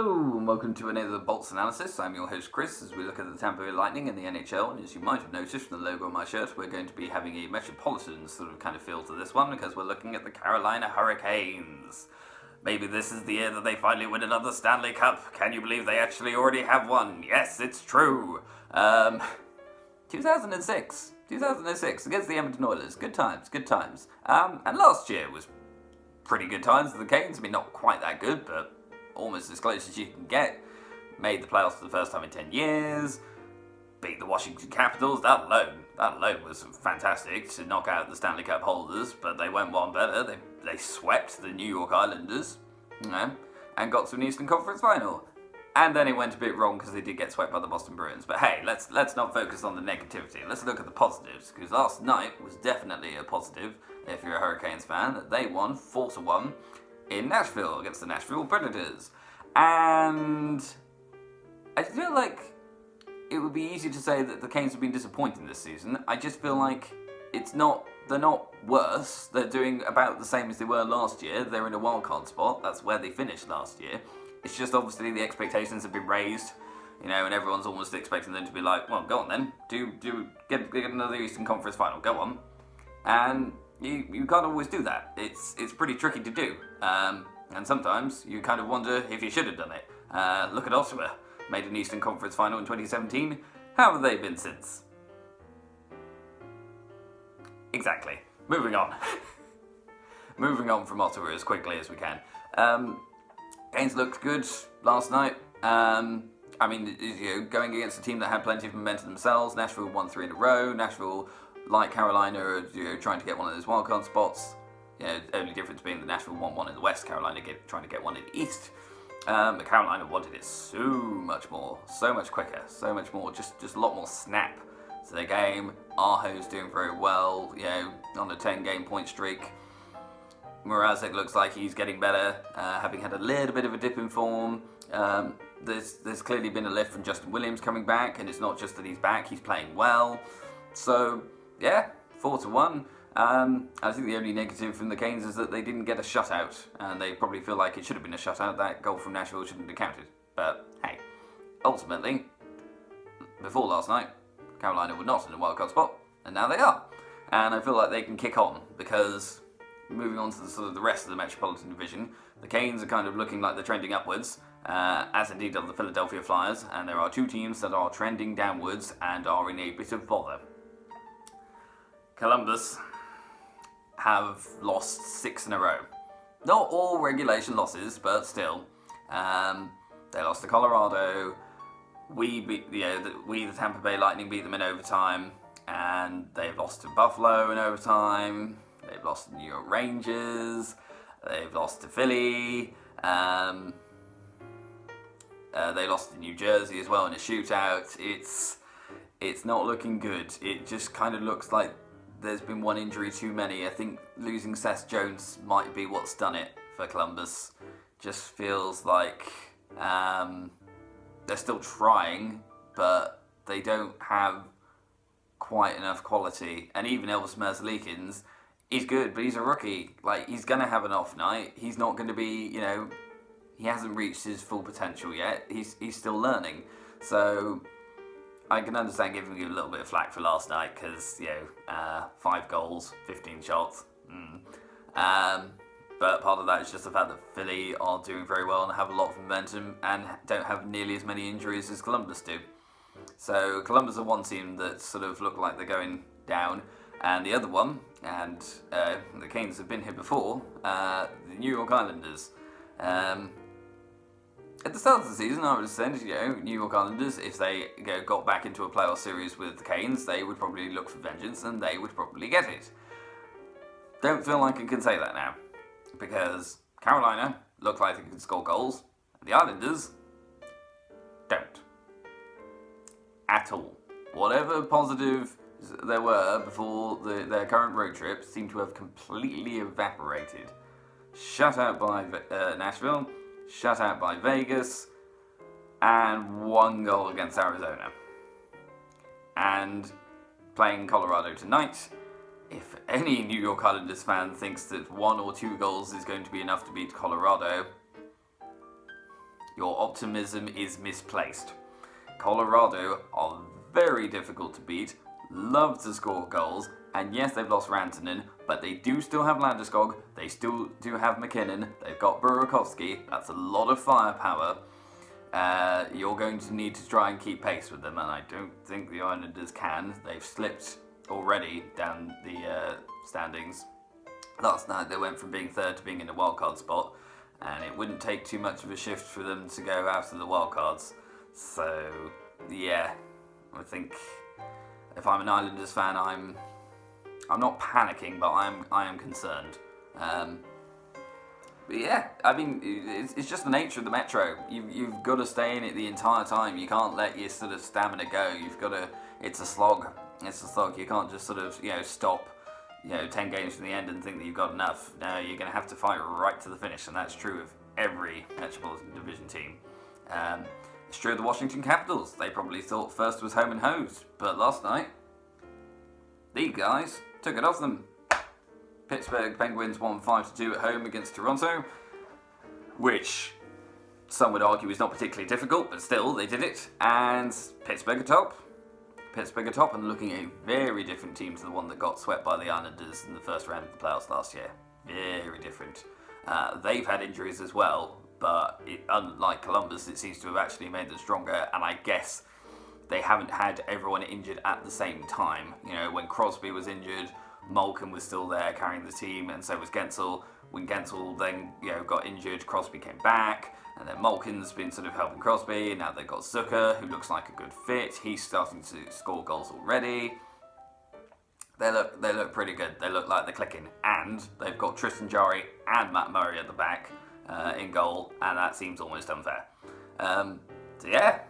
Hello and welcome to another Bolts Analysis. I'm your host Chris as we look at the Tampa Bay Lightning in the NHL, and as you might have noticed from the logo on my shirt, we're going to be having a metropolitan sort of kind of feel to this one because we're looking at the Carolina Hurricanes. Maybe this is the year that they finally win another Stanley Cup. Can you believe they actually already have one? Yes, it's true. 2006 against the Edmonton Oilers. Good times. And last year was pretty good times for the Canes. I mean, not quite that good, but almost as close as you can get. Made the playoffs for the first time in 10 years. Beat the Washington Capitals. That alone was fantastic to knock out the Stanley Cup holders, but they went one better. They swept the New York Islanders, and got to an Eastern Conference final. And then it went a bit wrong because they did get swept by the Boston Bruins. But hey, let's not focus on the negativity. Let's look at the positives, because last night was definitely a positive if you're a Hurricanes fan. They won 4-1 in Nashville against the Nashville Predators. And I feel like it would be easy to say that the Canes have been disappointing this season. I just feel like they're not worse. They're doing about the same as they were last year. They're in a wildcard spot. That's where they finished last year. It's just obviously the expectations have been raised, and everyone's almost expecting them to be like, well, go on then, get another Eastern Conference final, go on. And you can't always do that. It's pretty tricky to do. And sometimes you kind of wonder if you should have done it. Look at Ottawa. Made an Eastern Conference final in 2017. How have they been since? Exactly. Moving on. Moving on from Ottawa as quickly as we can. Canes looked good last night. Going against a team that had plenty of momentum themselves. Nashville won 3 in a row. Nashville, like Carolina, are trying to get one of those wildcard spots. Only difference being that Nashville won one in the West, Carolina trying to get one in the East. But Carolina wanted it so much more, so much quicker, so much more, just a lot more snap to their game. Aho's doing very well, on a 10-game point streak. Mrazek looks like he's getting better, having had a little bit of a dip in form. There's clearly been a lift from Justin Williams coming back, and it's not just that he's back, he's playing well. So, 4-1. I think the only negative from the Canes is that they didn't get a shutout, and they probably feel like it should have been a shutout. That goal from Nashville shouldn't have counted. But hey, ultimately, before last night, Carolina were not in a wildcard spot, and now they are. And I feel like they can kick on, because moving on to the rest of the Metropolitan Division, the Canes are kind of looking like they're trending upwards, as indeed are the Philadelphia Flyers, and there are two teams that are trending downwards and are in a bit of bother. Columbus have lost 6 in a row. Not all regulation losses, but still. They lost to Colorado. The Tampa Bay Lightning beat them in overtime, and they've lost to Buffalo in overtime. They've lost to the New York Rangers. They've lost to Philly. They lost to New Jersey as well in a shootout. It's not looking good. It just kind of looks like there's been one injury too many. I think losing Seth Jones might be what's done it for Columbus. Just feels like they're still trying, but they don't have quite enough quality. And even Elvis Merzlikins, he's good, but he's a rookie. Like, he's going to have an off night. He's not going to be, he hasn't reached his full potential yet. He's still learning. So I can understand giving you a little bit of flack for last night because, 5 goals, 15 shots. But part of that is just the fact that Philly are doing very well and have a lot of momentum and don't have nearly as many injuries as Columbus do. So Columbus are one team that sort of look like they're going down, and the other one, and the Canes have been here before, the New York Islanders. At the start of the season, I would have said, New York Islanders, if they got back into a playoff series with the Canes, they would probably look for vengeance and they would probably get it. Don't feel like I can say that now, because Carolina look like they can score goals, and the Islanders don't. At all. Whatever positive there were before their current road trip seem to have completely evaporated. Shut out by Nashville, shut out by Vegas, and 1 goal against Arizona. And playing Colorado tonight, if any New York Islanders fan thinks that 1 or 2 goals is going to be enough to beat Colorado, Your optimism is misplaced. Colorado are very difficult to beat, love to score goals, and yes, they've lost Rantanen, but they do still have Landeskog, they still do have McKinnon, they've got Burakovsky, that's a lot of firepower. You're going to need to try and keep pace with them, and I don't think the Islanders can. They've slipped already down the standings. Last night they went from being third to being in the wildcard spot, and it wouldn't take too much of a shift for them to go out of the wildcards. So, yeah, I think if I'm an Islanders fan, I'm not panicking, but I am concerned. But yeah, I mean, it's just the nature of the Metro. You've got to stay in it the entire time. You can't let your sort of stamina go. You've got to. It's a slog. It's a slog. You can't just sort of stop 10 games from the end and think that you've got enough. No, you're going to have to fight right to the finish, and that's true of every Metropolitan Division team. It's true of the Washington Capitals. They probably thought first was home and hosed, but last night, these guys took it off them. Pittsburgh Penguins won 5-2 at home against Toronto, which some would argue is not particularly difficult, but still, they did it. And Pittsburgh are top. Pittsburgh are top and looking a very different team to the one that got swept by the Islanders in the first round of the playoffs last year. Very different. They've had injuries as well, but unlike Columbus, it seems to have actually made them stronger, and I guess they haven't had everyone injured at the same time. When Crosby was injured, Malkin was still there carrying the team, and so was Gensel. When Gensel then got injured, Crosby came back, and then Malkin's been sort of helping Crosby. Now they've got Zucker, who looks like a good fit. He's starting to score goals already. They look pretty good. They look like they're clicking, and they've got Tristan Jarry and Matt Murray at the back in goal, and that seems almost unfair. So yeah.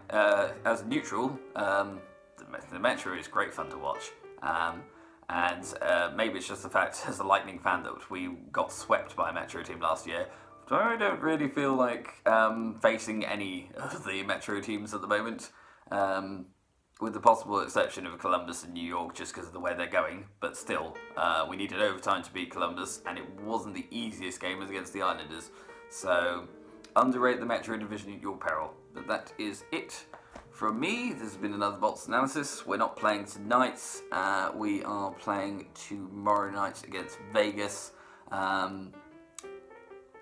As a neutral, the Metro is great fun to watch. And maybe it's just the fact, as a Lightning fan, that we got swept by a Metro team last year. So I don't really feel like facing any of the Metro teams at the moment, with the possible exception of Columbus and New York, just because of the way they're going. But still, we needed overtime to beat Columbus, and it wasn't the easiest game as against the Islanders. So, underrate the Metro division at your peril. But that is it. From me, this has been another Bolts Analysis. We're not playing tonight. We are playing tomorrow night against Vegas.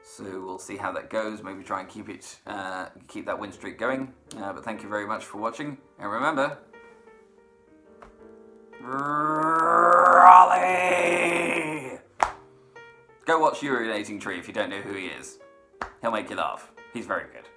So we'll see how that goes. Maybe try and keep that win streak going. But thank you very much for watching. And remember, Raleigh! Go watch Urinating Tree if you don't know who he is. He'll make you laugh. He's very good.